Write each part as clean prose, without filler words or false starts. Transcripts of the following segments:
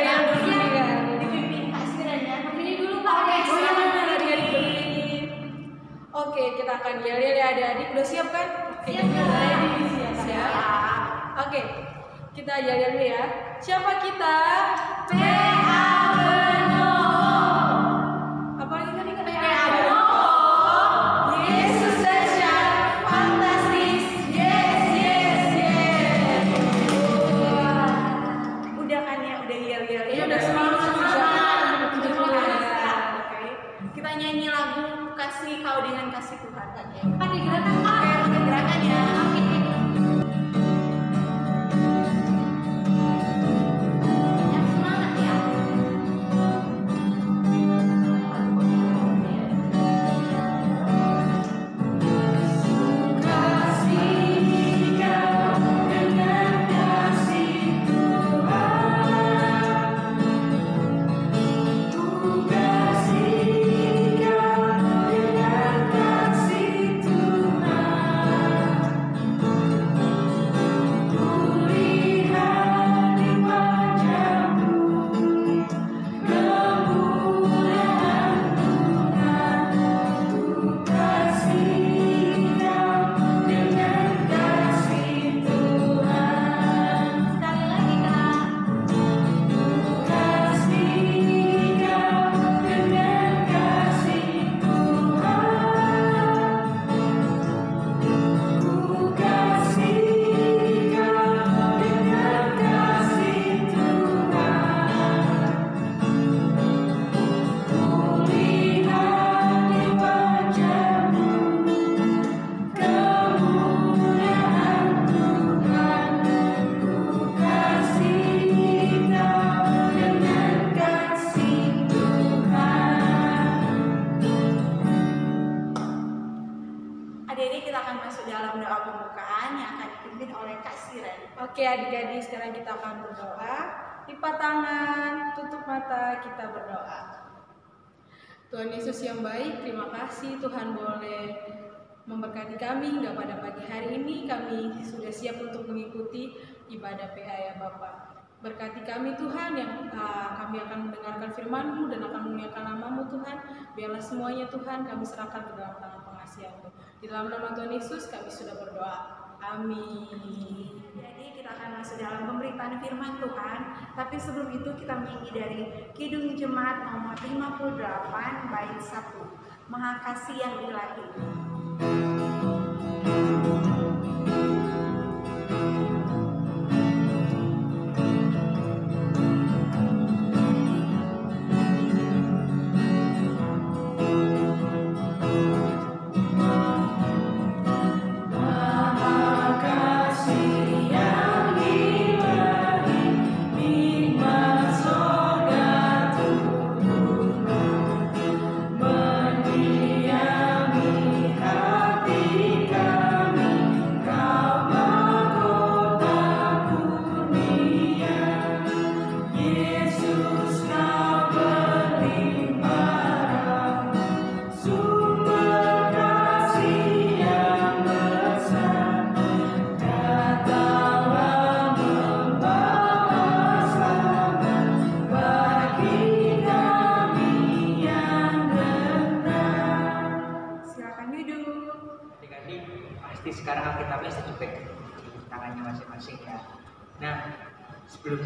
Yel dulu nih. Dipimpin Kak Siren ya. Ini dulu Kak. Oke, kita akan yel ya adik-adik. Udah siap kan? Siap, Kak. Siap. Oke, kita yel dulu ya. Siapa kita? PA Benowo. Apa lagi tadi kan? PA Benowo. Yesus dahsyat, fantastis. Yes, yes, yes. Udah kan ya, udah yel. Ini udah semangat. Oke. Kita nyanyi lagu Kasih Kau dengan Kasih Tuhan kan ya. Kan digerakan Kak. Oke, gerakan ya. Yang semangat ya. Sekali lagi Kak. Adik-adik kita akan masuk dalam doa pembukaan yang akan dipimpin oleh Kak Siren. Oke adik-adik, sekarang kita akan berdoa. Lipat tangan, tutup mata, kita berdoa. Tuhan Yesus yang baik, terima kasih Tuhan boleh memberkati kami hingga pada pagi hari ini. Kami sudah siap untuk mengikuti ibadah PA ya Bapak. Berkati kami Tuhan yang kami akan mendengarkan firman-Mu dan akan memuliakan nama-Mu Tuhan. Biarlah semuanya Tuhan kami serahkan ke dalam tangan pengasihan-Mu. Di dalam nama Tuhan Yesus kami sudah berdoa. Amin. Jadi kita akan masuk dalam pemberitaan firman Tuhan. Tapi sebelum itu kita menyanyi dari Kidung Jemaat nomor 58 bait 1. Maha Kasih yang Ilahi. Sekarang Alkitabnya saya coba di tangannya masing-masing ya. Nah, sebelum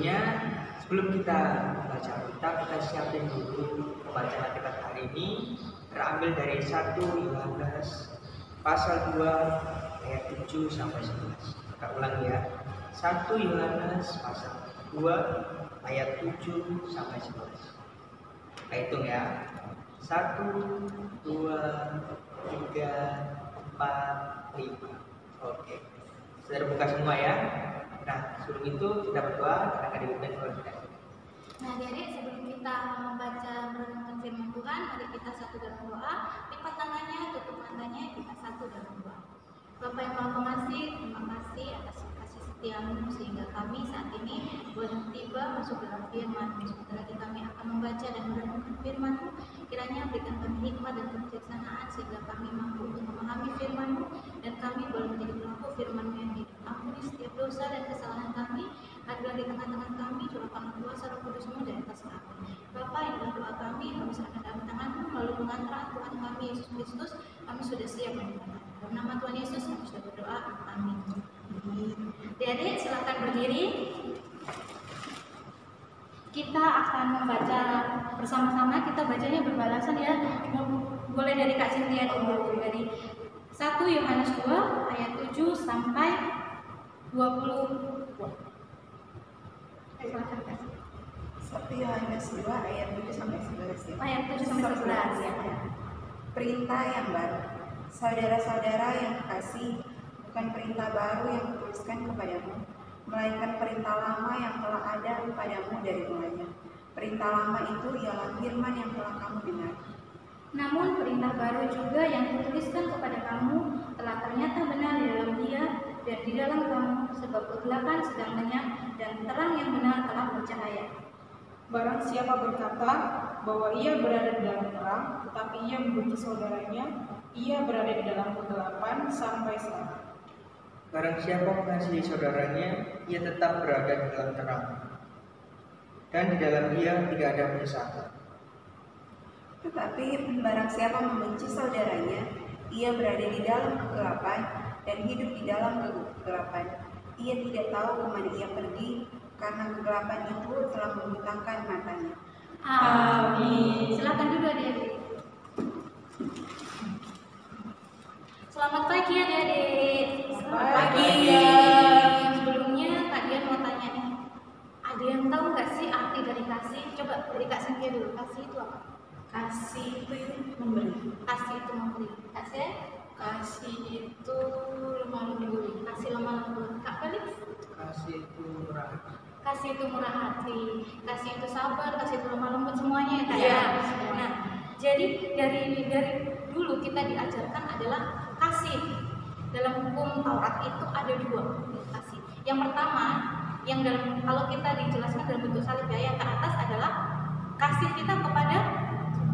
kita membaca Alkitab, kita siapin dulu pembacaan Alkitab hari ini terambil dari 1 Yohanes pasal 2 ayat 7 sampai 11. Kita ulang ya. 1 Yohanes pasal 2 ayat 7 sampai 11. Kita hitung ya. 1, 2, 3, 4, 5. Oke, sudah buka semua ya. Nah, sebelum itu kita berdoa, kita akan dipimpin oleh kita. Nah, adik-adik, sebelum kita membaca merenungkan firman Tuhan, mari kita satu dalam doa. Lipat tangannya, tutup matanya, kita satu dalam doa. Bapak yang Maha Pengasih, terima kasih atas kasih setiamu sehingga kami saat ini boleh tiba masuk dalam firman-Mu. Sebentar lagi kami akan membaca dan merenungkan firman-Mu. Kiranya berikan kami hikmat dan kebijaksanaan sehingga kami mampu untuk memahami firman-Mu dan kami boleh menjadi pelaku firman-Mu yang hidup. Ampuni setiap dosa dan kesalahan kami, agar di tengah-tengah kami curahkanlah kuasa kuasa Roh Kudus-Mu di atas kami. Bapa yang dalam doa kami serahkan dalam tangan-Mu melalui pengantaran Tuhan kami Yesus Kristus, kami sudah siap menerima. Dalam nama Tuhan Yesus kami sudah berdoa. Amin. Adik-adik silakan berdiri. Kita akan membaca bersama-sama, kita bacanya berbalasan ya. Boleh dari Kak Cynthia dulu, dari 1 Yohanes 2 ayat 7 sampai 20. Silakan Kak. 1 Yohanes 2 ayat 7 sampai 11 ya. Ayat 7 sampai 11 ya. Perintah yang baru. Saudara-saudara yang kekasih, bukan perintah baru yang kutuliskan kepadamu, melainkan perintah lama yang telah ada kepadamu dari mulanya. Perintah lama itu ialah firman yang telah kamu dengar. Namun perintah baru juga yang kutuliskan kepada kamu telah ternyata benar di dalam Dia dan di dalam kamu, sebab kegelapan sedang lenyap dan terang yang benar telah bercahaya. Barang siapa berkata bahwa ia berada di dalam terang, tetapi ia membenci saudaranya, ia berada di dalam kegelapan sampai sekarang. Barang siapa mengasihi saudaranya, ia tetap berada di dalam terang, dan di dalam dia tidak ada penyesalan. Tetapi barang siapa membenci saudaranya, ia berada di dalam kegelapan dan hidup di dalam kegelapan. Ia tidak tahu kemana ia pergi, karena kegelapan itu telah membutakan matanya. Amin. Silakan duduk adik-adik. Selamat pagi adik-adik. Selamat pagi. Sebelumnya Kak Dian mau tanya nih, ada yang tahu nggak sih arti dari kasih? Coba dari Kak Cynthia dulu. Kasih itu apa? Kasih itu memberi. Kasih itu memberi. Kasih? Kasih itu lemah lembut. Kasih lemah lembut. Kak Felix? Kasih itu murah. Kasih itu murah hati. Kasih itu sabar. Kasih itu lemah lembut, semuanya ya Kak. Iya. Ya? Nah, jadi dari dulu kita diajarkan adalah kasih. Dalam hukum Taurat itu ada 2 kasih. Yang pertama, yang dalam kalau kita dijelaskan dalam bentuk salib ya, yang ke atas adalah kasih kita kepada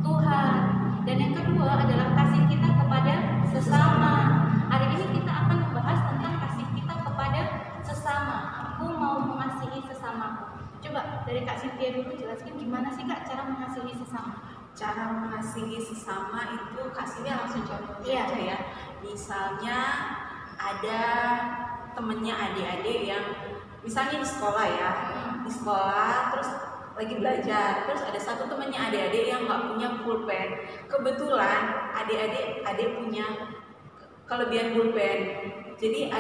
Tuhan, dan yang kedua adalah kasih kita kepada sesama. Hari ini kita akan membahas tentang kasih kita kepada sesama. Aku mau mengasihi sesamaku. Coba dari Kak Cynthia dulu jelaskan gimana sih Kak cara mengasihi sesama. Cara mengasihi sesama itu kasihnya langsung contoh Iya. aja ya. Misalnya ada temennya adik-adik yang misalnya di sekolah ya, di sekolah terus lagi belajar, terus ada satu temennya adik-adik yang nggak punya pulpen. Kebetulan adik punya kelebihan pulpen, jadi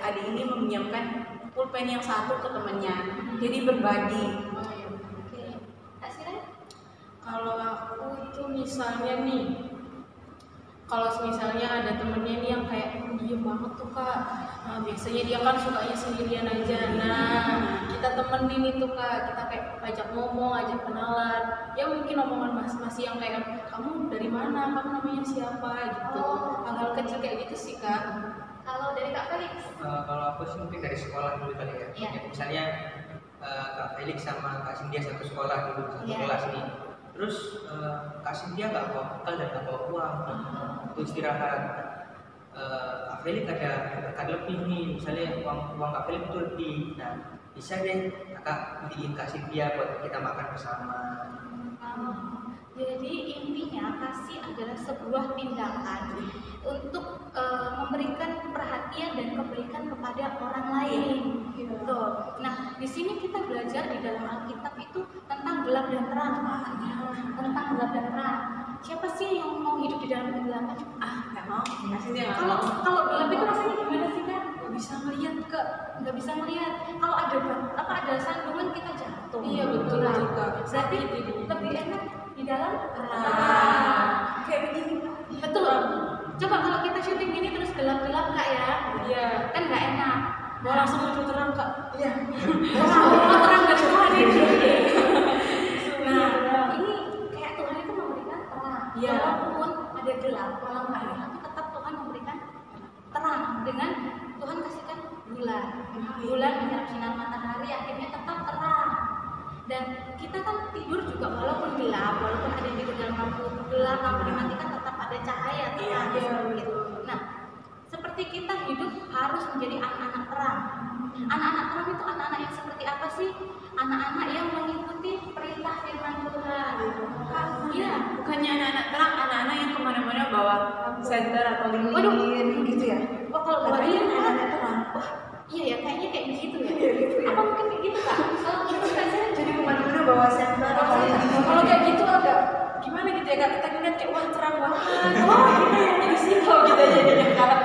adik ini meminjamkan pulpen yang satu ke temennya, jadi berbagi. Oke. Kak Siren? Kalau aku tuh misalnya nih, kalau misalnya ada temennya nih yang kayak diem banget tuh Kak, nah, biasanya dia kan sukanya sendirian aja. Nah, kita temenin itu Kak, kita kayak ajak ngomong, ajak kenalan. Ya mungkin omongan masih yang kayak kamu dari mana, kamu namanya siapa gitu. Hal-hal kecil kayak gitu sih Kak. Kalau dari Kak Felix? Kalau aku sih mungkin dari sekolah dulu kali ya. Iya. Ya, misalnya Kak Felix sama Kak Cynthia satu sekolah dulu, satu Iya. kelas nih. Terus Kak Cynthia nggak bawa bekal dan nggak bawa uang untuk istirahat. Kak Felix ada lebih nih, misalnya uang Kak Felix itu lebih. Nah, bisa deh Kakak beliin Kak Cynthia buat kita makan bersama. Jadi intinya kasih adalah sebuah tindakan untuk memberikan perhatian dan kebaikan kepada orang lain. Gitu. Nah, di sini kita belajar di dalam Alkitab itu tentang gelap dan terang. Tentang gelap dan terang. Siapa sih yang mau hidup di dalam kegelapan? Nggak mau, Kalau gelap itu rasanya gimana sih Kak? Gak bisa ngeliat Kak. Nggak bisa melihat. Kalau ada sandungan kita jatuh. Iya betul Nah, juga. berarti Sakit ini. lebih enak di dalam kayak begini Pak. betul. Coba kalau kita syuting gini terus gelap-gelap Kak ya, Iya. kan nggak enak. Mau langsung muncul terang Kak. Iya. Orang dari Tuhan ini. Nah, Ini kayak Tuhan itu memberikan terang. Iya. Walaupun ada gelap, malam hari, tapi tetap Tuhan memberikan terang dengan Tuhan kasihkan bulan. Bulan menyerap sinar matahari, akhirnya tetap terang. Dan kita kan tidur juga walaupun gelap, walaupun ada yang tidur dalam lampu gelap, lampu dimatikan tetap ada cahaya terang. Iya, Gitu. Nah, seperti kita hidup harus menjadi anak-anak terang. Anak-anak terang itu anak-anak yang seperti apa sih? Anak-anak yang mengikuti center atau lilin Waduh. gitu ya. Wah kalau Katanya luar anak-anak terang. wah iya ya kayaknya kayak gitu ya. Iya, gitu ya. Apa mungkin kayak gitu kak? Kalau gitu kan saya Jadi kemana-mana bawa center atau lilin. Kalau kayak gitu agak gimana gitu ya kak, kita ngeliat kayak wah terang banget, oh gitu ya, jadi silau gitu aja jadinya kak.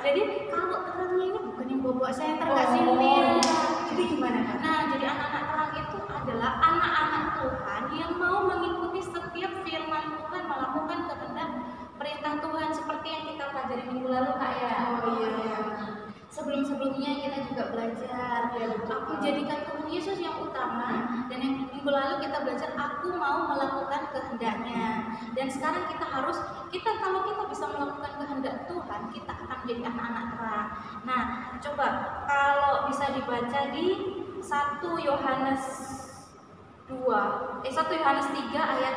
jadi kalau terangnya ini bukan yang bawa center Oh, kak Cynthia. jadi gimana kak? Nah, jadi anak-anak terang itu adalah anak-anak Tuhan yang mau mengikuti setiap firman Tuhan, melakukan kehendak perintah Tuhan seperti yang kita pelajari minggu lalu kak ya. Oh iya. Sebelum-sebelumnya kita juga belajar, Iya, betul. aku jadikan Tuhan Yesus yang utama, dan yang minggu lalu kita belajar aku mau melakukan kehendaknya. Dan sekarang kita harus, kalau kita bisa melakukan kehendak Tuhan, kita akan menjadi anak-anak terang. Nah, coba kalau bisa dibaca di 1 Yohanes 3 ayat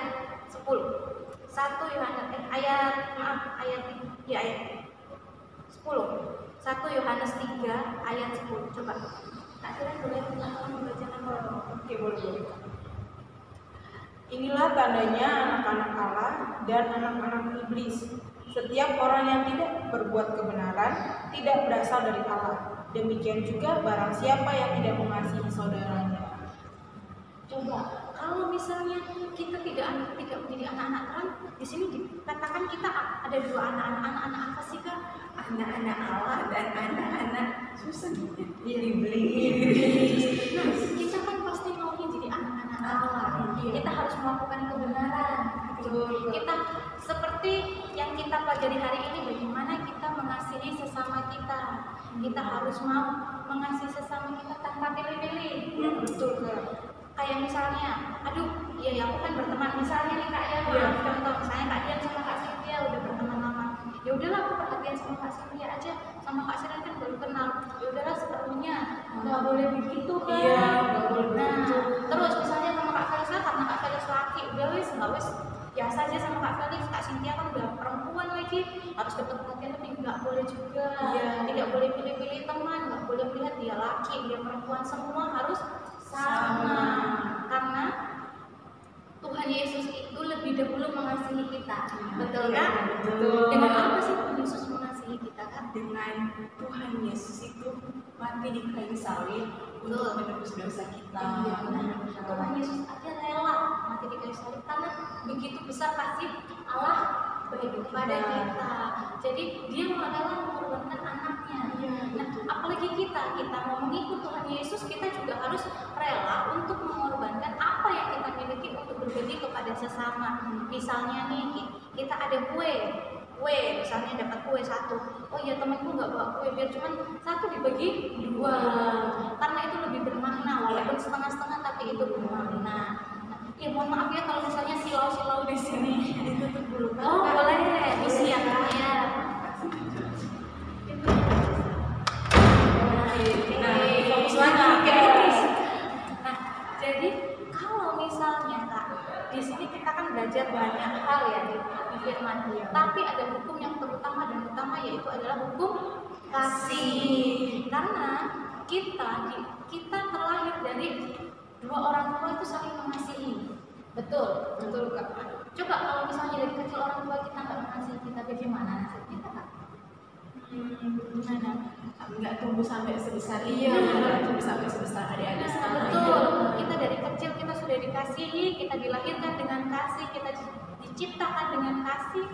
10. 1 Yohanes ayat 10. 1 Yohanes 3 ayat 10. Coba. Kak Siren boleh membacakan? Oke, boleh. Inilah tandanya anak-anak Allah dan anak-anak iblis. Setiap orang yang tidak berbuat kebenaran tidak berasal dari Allah. Demikian juga barang siapa yang tidak mengasihi saudaranya. Coba, kalau misalnya kita tidak menjadi anak-anak terang, di sini dikatakan kita ada dua anak-anak apa sih kak? Anak-anak Allah dan anak-anak susah iblis. Nah, kita kan pasti maunya jadi anak-anak Allah. Kita harus melakukan kebenaran. Kita seperti yang kita pelajari hari ini, bagaimana kita mengasihi sesama kita. Kita harus mau mengasihi sesama kita tanpa pilih-pilih. Betul kak. Kayak misalnya, aduh, ya aku kan berteman. Misalnya nih kak ya, contoh misalnya kak Dian sama kak Cynthia udah berteman lama. Ya udahlah aku perhatian sama kak Cynthia aja, sama kak Siren kan baru kenal. Ya udahlah seperlunya, nggak boleh begitu kan? Iya, nggak boleh Nah, begitu. terus misalnya sama kak Felisa, karena kak Felisa laki, udah nggak wes biasa aja sama kak Felix. Kak Cynthia kan udah perempuan lagi, harus tetap perhatian lebih, nggak boleh juga. Iya. Tidak boleh pilih-pilih teman, nggak boleh melihat dia laki, dia perempuan, semua harus sama. Karena Tuhan Yesus itu lebih dahulu mengasihi kita. Betul kan? Betul. Dengan apa sih Tuhan Yesus mengasihi kita kan? Dengan Tuhan Yesus itu mati di kayu salib untuk menebus dosa kita. Nah, Tuhan Yesus aja rela mati di kayu salib karena begitu besar kasih Allah kepada kita. Jadi dia rela mengorbankan anaknya. Nah, apalagi kita mau mengikut Tuhan Yesus, kita juga harus rela untuk mengorbankan apa yang kita miliki untuk berbagi kepada sesama. Misalnya nih, kita ada kue, misalnya dapat kue 1. Oh ya temanku nggak bawa kue, biar cuman 1 dibagi 2. Karena itu lebih bermakna, walaupun setengah-setengah tapi itu bermakna. Nah, ya mohon maaf ya kalau misalnya silau-silau di sini ditutup dulu. Oh boleh, bisa ya kak ya. Fokus lagi. Nah, jadi kalau misalnya kak, di sini kita kan belajar banyak hal ya di firman. Tapi ada hukum yang terutama dan utama, yaitu adalah hukum kasih. Karena kita terlahir dari dua orang tua itu saling mengasihi. Betul kak. Coba kalau misalnya dari kecil orang tua kita nggak mengasihi kita, bagaimana nasib kita kak? Gimana? Nggak tumbuh sampai sebesar ini. Iya, Nggak tumbuh sampai sebesar adik-adik sekarang. Betul. Kita dari kecil kita sudah dikasihi, kita dilahirkan dengan kasih, kita diciptakan dengan kasih.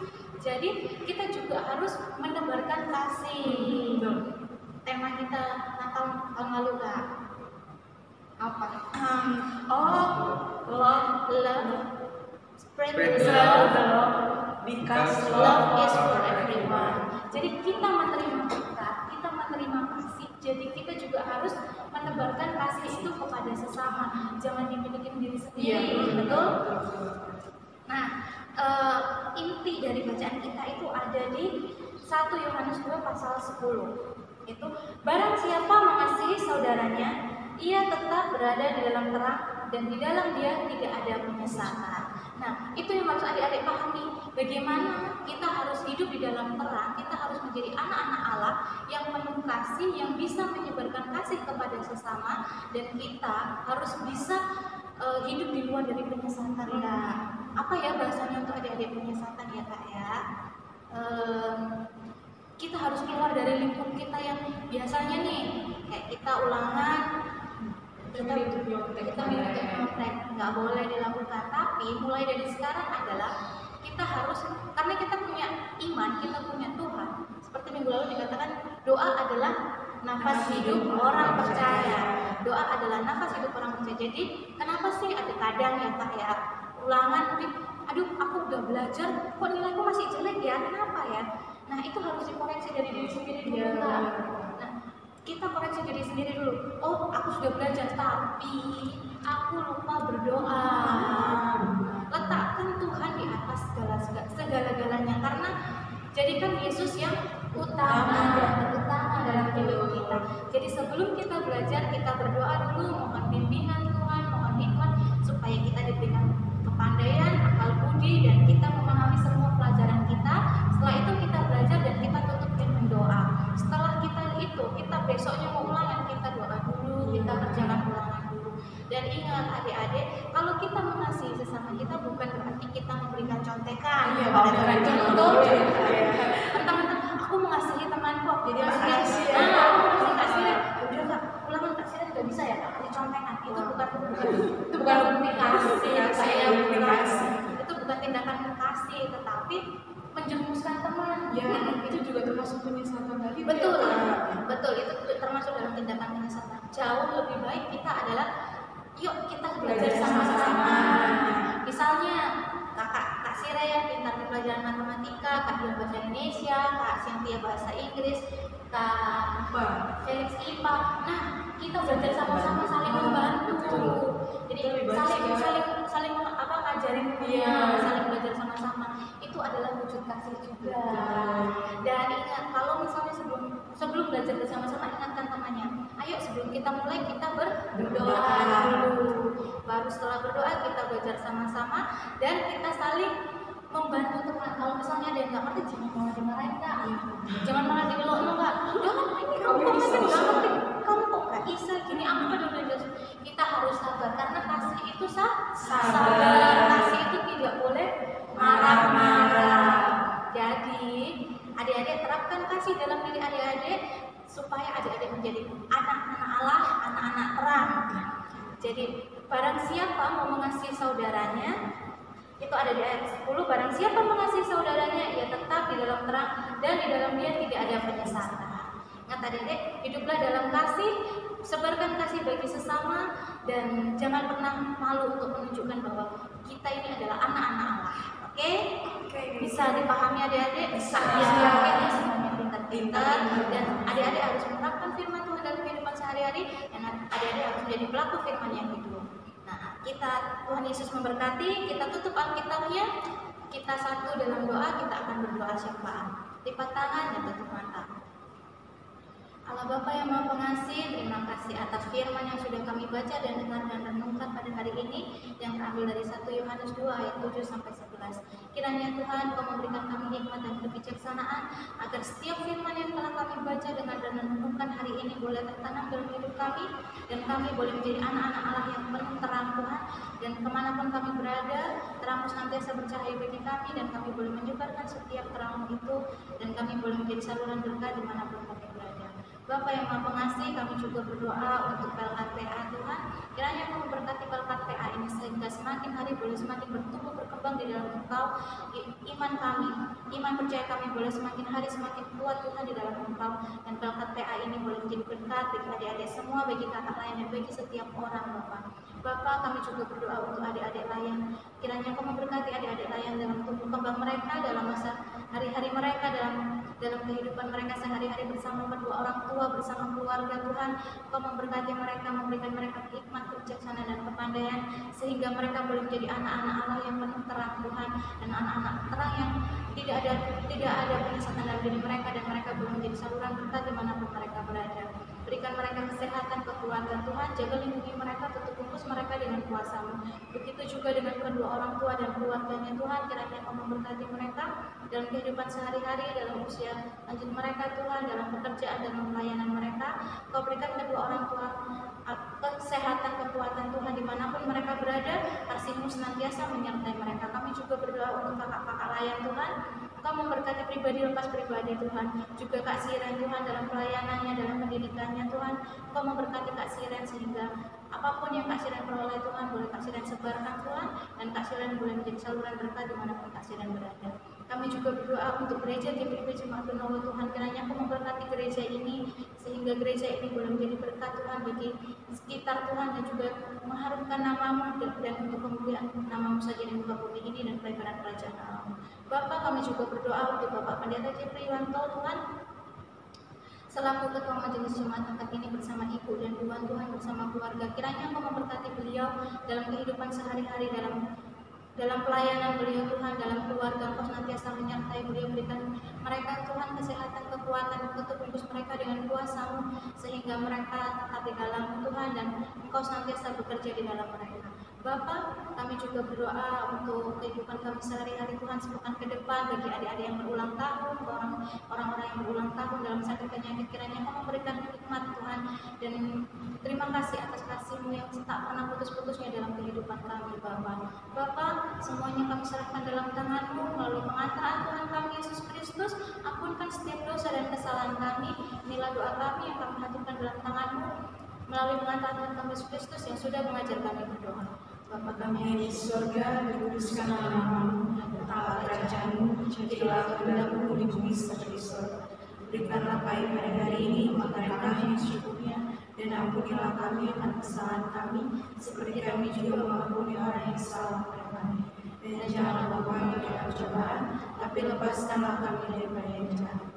Jadi kita juga harus menebarkan kasih. Tema kita Natal tahun lalu kak apa? Love, spread the love. Because Love is for everyone. Jadi kita menerima berkat, kita menerima kasih. Jadi kita juga harus menebarkan kasih itu kepada sesama. Jangan dimiliki diri sendiri, betul? Nah, inti dari bacaan kita itu ada di 1 Yohanes 2 pasal 10. Itu barang siapa mengasihi saudaranya, ia tetap berada di dalam terang dan di dalam dia tidak ada penyesalan. Nah, itu yang harus adik-adik pahami. Bagaimana kita harus hidup di dalam terang, kita harus menjadi anak-anak Allah yang penuh kasih, yang bisa menyebarkan kasih kepada sesama, dan kita harus bisa hidup di luar dari penyesatan. Nah, apa ya bahasanya untuk adik-adik penyesatan ya kak ya? kita harus keluar dari lingkup kita yang biasanya nih kayak kita ulangan, kita mengikuti kontek, nggak boleh dilakukan. Tapi mulai dari sekarang adalah kita harus, karena kita punya iman, kita punya Tuhan. Seperti minggu lalu dikatakan, doa adalah nafas hidup orang percaya. Doa adalah nafas hidup orang percaya. Jadi kenapa sih ada kadang ya Kak ya ulangan, aduh aku udah belajar kok nilaiku masih jelek ya, kenapa ya? Nah itu harus dikoreksi dari diri sendiri dulu Kak. Nah kita koreksi diri sendiri dulu. Oh aku sudah belajar tapi aku lupa berdoa. Letakkan Tuhan di atas segala-galanya, karena jadikan Yesus yang utama dan terutama dalam hidup kita. Jadi sebelum kita belajar, kita berdoa dulu, mohon bimbingan Tuhan, mohon hikmat supaya kita diberikan kepandaian, akal budi, dan kita memahami semua pelajaran kita. Setelah itu kita belajar dan kita tutup dengan doa. Setelah kita besoknya mau ulangan, kita doa dulu, kita kerjakan ulangan dulu. Dan ingat adik-adik, kalau kita mengasihi sesama kita bukan berarti kita memberikan contekan. Mentang-mentang aku mengasihi temanku, jadi aku mengasihi udah Kak, ulangan Kak Sira tidak bisa ya Kak, kasih contekan. Itu bukan bukti kasih, itu bukan tindakan kasih, tetapi menjerumuskan teman. Ya, itu juga termasuk penyesatan tadi. Betul, itu termasuk dalam tindakan penyesatan. Jauh lebih baik kita adalah, yuk kita belajar sama-sama. Misalnya Kak Sira yang pintar di pelajaran matematika, Kak Dian bahasa Indonesia, Kak Cynthia bahasa Inggris, Kak Felix IPA. Nah, kita belajar sama-sama, saling membantu. Jadi saling ngajarin dia, saling belajar sama-sama. Itu adalah wujud kasih juga. Dan ingat, kalau misalnya sebelum belajar bersama-sama, ingatkan temannya, ayo sebelum kita mulai kita berdoa dulu. Baru setelah berdoa kita belajar sama-sama dan kita saling membantu teman. Kalau misalnya ada yang nggak ngerti, jangan malah dimarahin Kak, jangan malah digelok Kak. Jangan, ini kamu kok nggak ngerti, kamu kok nggak bisa gini, aku kan udah belajar. Kita harus sabar karena kasih itu sabar. Kasih itu tidak boleh marah-marah. Jadi adik-adik terapkan kasih dalam diri adik-adik supaya adik-adik menjadi anak-anak Allah, anak-anak terang. Jadi barang siapa mau mengasihi saudaranya, itu ada di ayat 10, barang siapa mengasihi saudaranya, ia tetap di dalam terang dan di dalam dia tidak ada penyesatan. Ingat adik-adik, hiduplah dalam kasih, sebarkan kasih bagi sesama, dan jangan pernah malu untuk menunjukkan bahwa kita ini adalah anak-anak Allah. Oke? Bisa dipahami adik-adik? Bisa. Yakin semuanya pintar-pintar, dan adik-adik harus menerapkan firman Tuhan dalam kehidupan sehari-hari, dan adik-adik harus menjadi pelaku firman yang hidup. Nah, Tuhan Yesus memberkati. Kita tutup Alkitabnya, kita satu dalam doa, kita akan berdoa syafaat. Lipat tangan dan tutup mata. Allah Bapa yang Maha Pengasih, terima kasih atas firman yang sudah kami baca dan dengar dan renungkan pada hari ini, yang terambil dari 1 Yohanes 2 ayat 7-11. Kiranya Tuhan Kau memberikan kami hikmat dan kebijaksanaan agar setiap firman yang telah kami baca, dengar dan renungkan hari ini boleh tertanam dalam hidup kami, dan kami boleh menjadi anak-anak Allah yang penuh terang Tuhan, dan kemanapun kami berada, terang-Mu senantiasa bercahaya bagi kami, dan kami boleh menyebarkan setiap terang itu, dan kami boleh menjadi saluran berkah dimanapun kami berada. Bapa yang Maha Pengasih, kami juga berdoa untuk Pelkat PA Tuhan. Kiranya Kau memberkati Pelkat PA ini sehingga semakin hari boleh semakin bertumbuh berkembang di dalam Engkau. Iman kami, iman percaya kami boleh semakin hari semakin kuat Tuhan di dalam Engkau. Dan Pelkat PA ini boleh menjadi berkat bagi adik-adik semua, bagi kakak lain dan bagi setiap orang Bapa. Bapa, kami juga berdoa untuk adik-adik lain. Kiranya Kau memberkati adik-adik lain dalam tumbuh kembang mereka, dalam masa hari-hari mereka, dalam kehidupan mereka sehari-hari bersama kedua orang tua, bersama keluarga Tuhan. Kau memberkati mereka, memberikan mereka hikmat, kebijaksanaan dan kepandaian, sehingga mereka boleh menjadi anak-anak Allah yang penuh terang Tuhan, dan anak-anak terang yang tidak ada penyesatan dalam diri mereka, dan mereka boleh menjadi saluran berkat dimanapun mereka berada. Berikan mereka kesehatan, kekeluargaan Tuhan, jaga lindungi mereka, tutup bungkus mereka dengan kuasa-Mu. Begitu juga dengan kedua orang tua dan keluarganya Tuhan, kiranya Kau memberkati mereka dalam kehidupan sehari-hari, dalam usia lanjut mereka Tuhan, dalam pekerjaan dan pelayanan mereka. Kau berikan kedua orang tua kesehatan, kekuatan Tuhan dimanapun mereka berada, kasih-Mu senantiasa menyertai mereka. Kami juga berdoa untuk kakak-kakak layan Tuhan, Engkau memberkati pribadi lepas pribadi Tuhan, juga Kak Siren Tuhan dalam pelayanannya, dalam pendidikannya Tuhan. Engkau memberkati Kak Siren sehingga apapun yang Kak Siren peroleh Tuhan, boleh Kak Siren sebarkan Tuhan, dan Kak Siren boleh menjadi saluran berkat dimanapun Kak Siren berada. Kami juga berdoa untuk gereja GPIB Jemaat Benawa Tuhan, kiranya Engkau memberkati gereja ini sehingga gereja ini boleh menjadi berkat Tuhan bagi sekitar Tuhan, dan juga mengharumkan nama-Mu dan untuk kemuliaan nama-Mu saja di muka bumi ini dan pelebaran kerajaan Allah. Bapak, kami juga berdoa untuk Bapak Pendeta Jeffrey Yuwanto Tuhan, selaku Ketua Majelis Jemaat Angkat ini bersama Ibu dan Tuhan bersama keluarga, kiranya Engkau memberkati beliau dalam kehidupan sehari-hari, dalam pelayanan beliau Tuhan, dalam keluarga. Engkau senantiasa menyertai beliau, berikan mereka Tuhan kesehatan, kekuatan, untuk tebus mereka dengan kuasa-Mu sehingga mereka tetap di dalam Tuhan dan Engkau senantiasa bekerja di dalam mereka. Bapak, kami juga berdoa untuk kehidupan kami sehari-hari Tuhan, sepekan ke depan bagi adik-adik yang berulang tahun, orang-orang yang berulang tahun dalam sakit penyakit, kiranya Engkau memberikan hikmat Tuhan, dan terima kasih atas kasih-Mu yang tak pernah putus-putusnya dalam kehidupan kami Bapak. Bapak, semuanya kami serahkan dalam tangan-Mu melalui pengantaran Tuhan kami Yesus Kristus. Ampunkan setiap dosa dan kesalahan kami. Inilah doa kami yang kami haturkan dalam tangan-Mu melalui pengantaran Tuhan kami Yesus Kristus yang sudah mengajar kami berdoa. Bapa kami yang di surga, dikuduskanlah nama-Mu, datanglah kerajaan-Mu, jadilah kehendak-Mu di bumi seperti di surga. Berikanlah kami pada hari ini makanan kami yang secukupnya, dan ampunilah kami akan kesalahan kami, seperti kami juga mengampuni orang yang salah kepada kami. Dan janganlah bawa kami dalam cobaan, tapi lepaskanlah kami daripada yang jahat.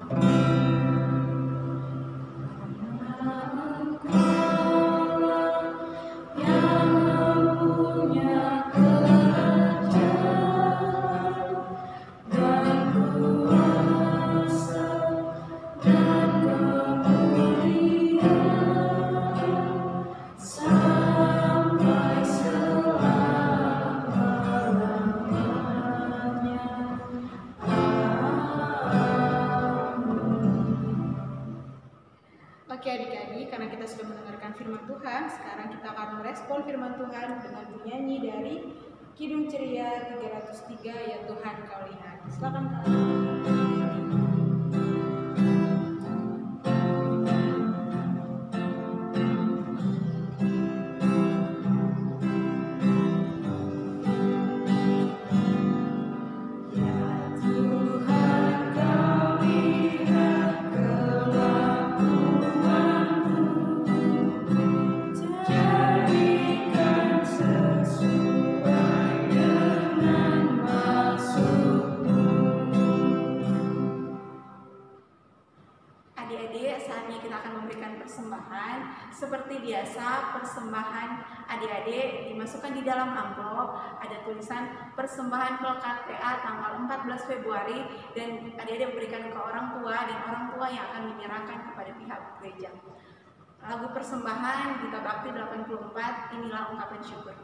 Oke adik-adik, karena kita sudah mendengarkan firman Tuhan, sekarang kita akan merespon firman Tuhan dengan menyanyi dari Kidung Ceria 303, ya Tuhan Kau lihat. Silakan Kak. Adik-adik, saatnya kita akan memberikan persembahan. Seperti biasa, persembahan adik-adik dimasukkan di dalam amplop. Ada tulisan persembahan Pelkat PA tanggal 14 Februari, dan adik-adik berikan ke orang tua, dan orang tua yang akan menyerahkan kepada pihak gereja. Lagu persembahan Gita Bakti 84, inilah ungkapan syukur.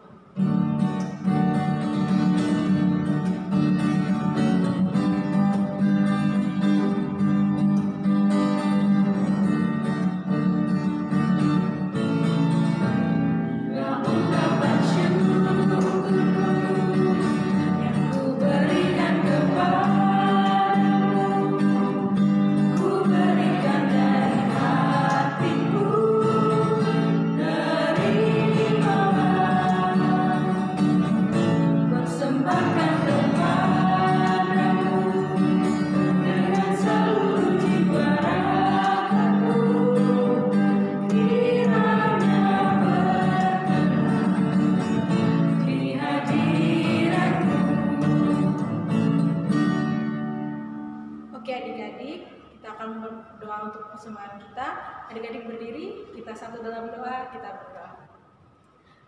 Oke adik-adik, kita akan berdoa untuk persembahan kita. Adik-adik berdiri, kita satu dalam doa, kita berdoa.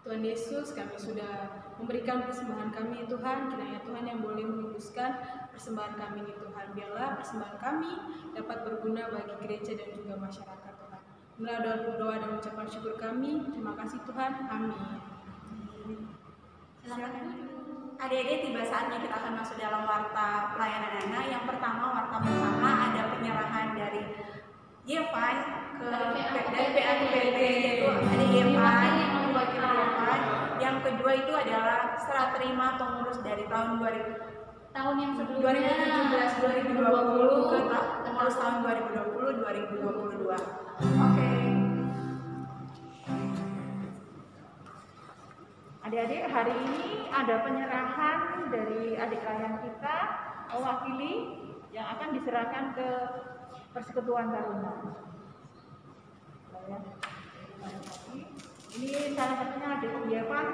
Tuhan Yesus, kami sudah memberikan persembahan kami Tuhan, kiranya Tuhan yang boleh menguduskan persembahan kami ini Tuhan. Biarlah persembahan kami dapat berguna bagi gereja dan juga masyarakat Tuhan. Melalui doa dan ucapan syukur kami, terima kasih Tuhan, amin. Adik-adik, tiba saatnya kita akan masuk dalam warta pelayanan anak. Yang pertama, warta pertama ada penyerahan dari Yevan dari PAPT, yaitu ada Yevan yang mewakili Yevan. Yang kedua itu adalah serah terima pengurus dari tahun 2000 tahun yang sebelumnya 2017 2020 ke pengurus tahun 2020 2022. Oke. Adik-adik, hari ini ada penyerahan dari adik layan kita mewakili yang akan diserahkan ke Persekutuan Taruna. Ini salah satunya adik Yevan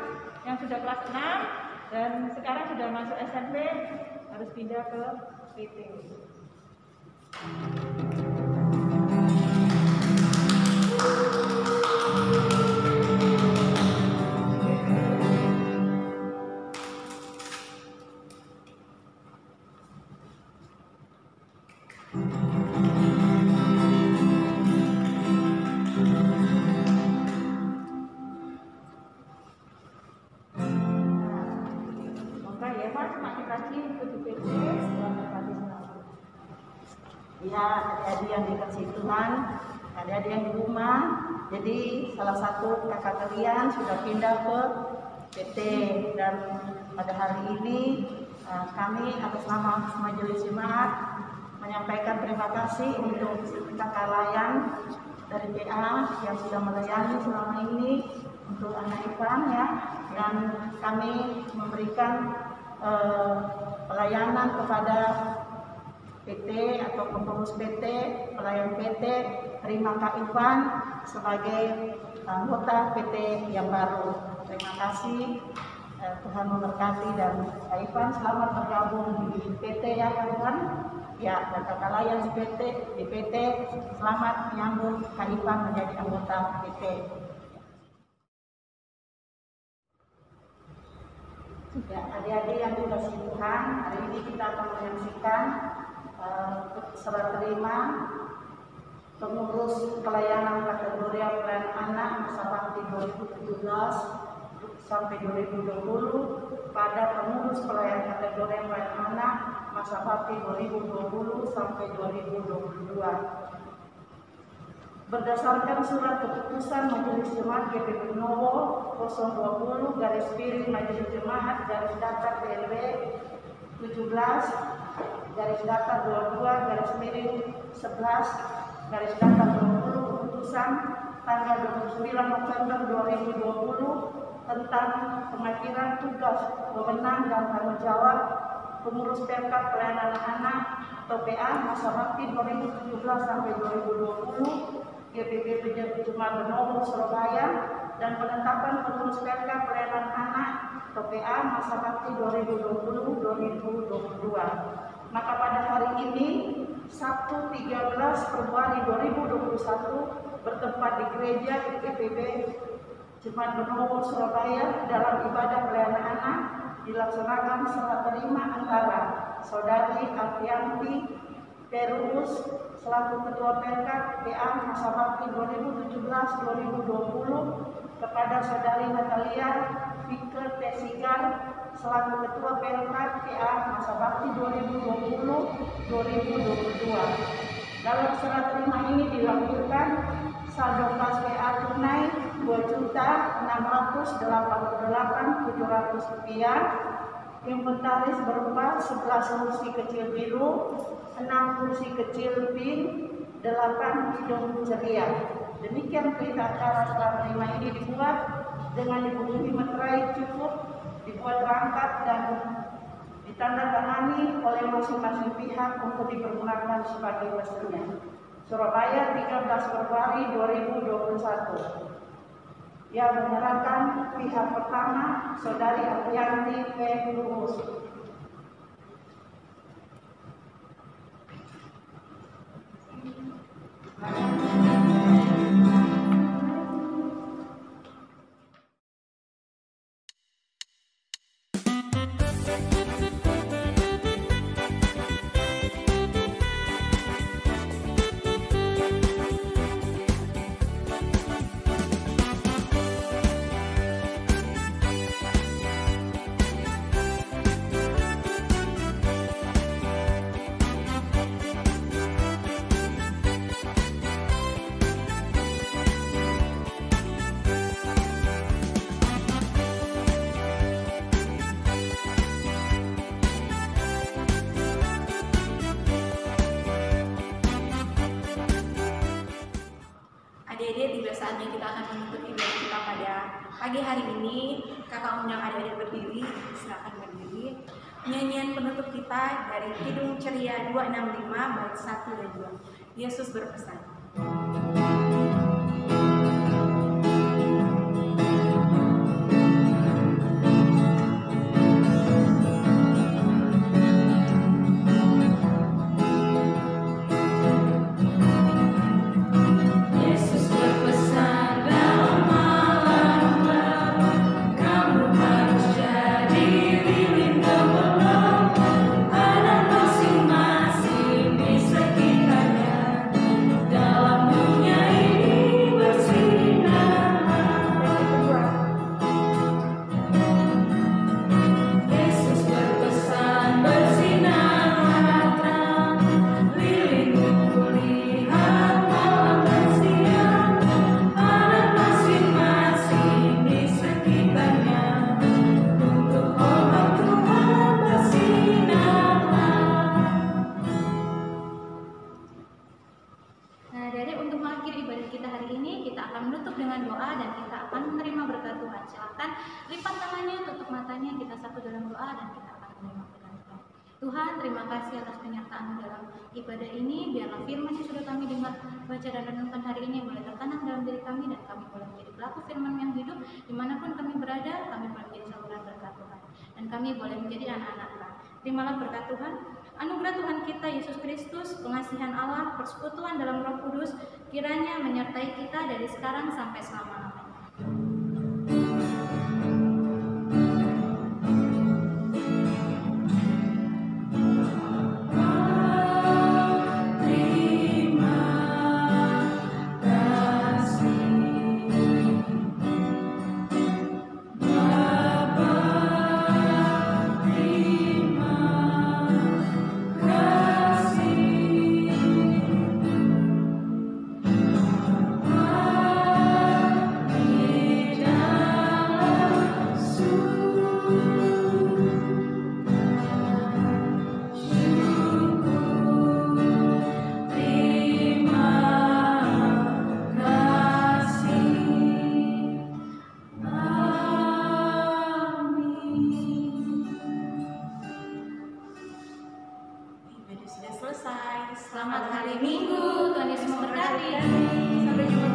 yang sudah kelas 6 dan sekarang sudah masuk SMP, harus pindah ke PT. Ya, adik-adik yang dikasih Tuhan, adik-adik yang di rumah. Jadi salah satu kakak kalian sudah pindah ke PT dan pada hari ini kami atas nama Majelis Jemaat menyampaikan terima kasih untuk kakak layan dari PA yang sudah melayani selama ini untuk anak Ivan ya, dan kami memberikan pelayanan kepada PT atau pengurus PT, pelayan PT, terima Kak Ivan sebagai anggota PT yang baru. Terima kasih, Tuhan memberkati, dan Kak Ivan selamat bergabung di PT ya Kak Ivan. Ya, dan kakak layan di PT selamat menyambut Kak Ivan menjadi anggota PT. Ya, adik-adik yang dikasihi Tuhan, hari ini kita akan menyaksikan serah terima pengurus pelayanan kategori pelayanan anak masa bakti 2017 sampai 2020 pada pengurus pelayanan kategori pelayanan anak masa bakti 2020 sampai 2022. Berdasarkan surat keputusan Majelis Jemaat GPB Nowo 020 garis miring Majelis Jemaat garis datar PLB 17 garis datar 22 garis miring 11 garis datar 20 keputusan tanggal 29 November 2020 tentang pengakhiran tugas, wewenang dan tanggung jawab pengurus Perkat Pelayanan Anak atau PA masa bakti 2017 sampai 2020 GPB Jemaat Benowo Surabaya dan penetapan pengurus Perkat Pelayanan Anak atau PA masa bakti 2020-2022. Maka pada hari ini Sabtu 13 Februari 2021 bertempat di gereja GPB Jemaat Benowo Surabaya dalam ibadah pelayanan anak dilaksanakan serah terima antara Saudari Alfianti Perus selaku Ketua Perkat PA masa bakti 2017-2020 kepada Saudari Natalia Fike Tesigar selaku Ketua Perkat PA masa bakti 2020-2022. Dalam serah terima ini dilampirkan saldo kas PA tunai Rp2.688.700, inventaris berupa 11 kursi kecil biru, 6 kursi kecil pink, 8 hidung ceria. Demikian berita acara serah terima ini dibuat dengan dipenuhi materai cukup, dibuat rangkap dan ditandatangani oleh masing-masing pihak untuk dipergunakan sebagai mesinnya. Surabaya 13 Februari 2021. Yang menyerahkan pihak pertama Saudari Aprianti Perus. Pagi hari ini kakak undang adik-adik berdiri, silakan berdiri. Nyanyian penutup kita dari Kidung Ceria 265 bait 1 dan 2. Yesus berpesan. Tuhan, terima kasih atas penyertaan dalam ibadah ini. Biarlah firman yang sudah kami dengar, baca dan renungkan hari ini boleh tertanam dalam diri kami, dan kami boleh menjadi pelaku firman yang hidup dimanapun kami berada. Kami boleh menjadi saluran berkat Tuhan, dan kami boleh menjadi anak-anak Tuhan. Terimalah berkat Tuhan, anugerah Tuhan kita Yesus Kristus, pengasihan Allah, persekutuan dalam Roh Kudus, kiranya menyertai kita dari sekarang sampai selama-lamanya. Sudah selesai. Selamat hari Minggu, Tuhan Yesus memberkati. Sampai jumpa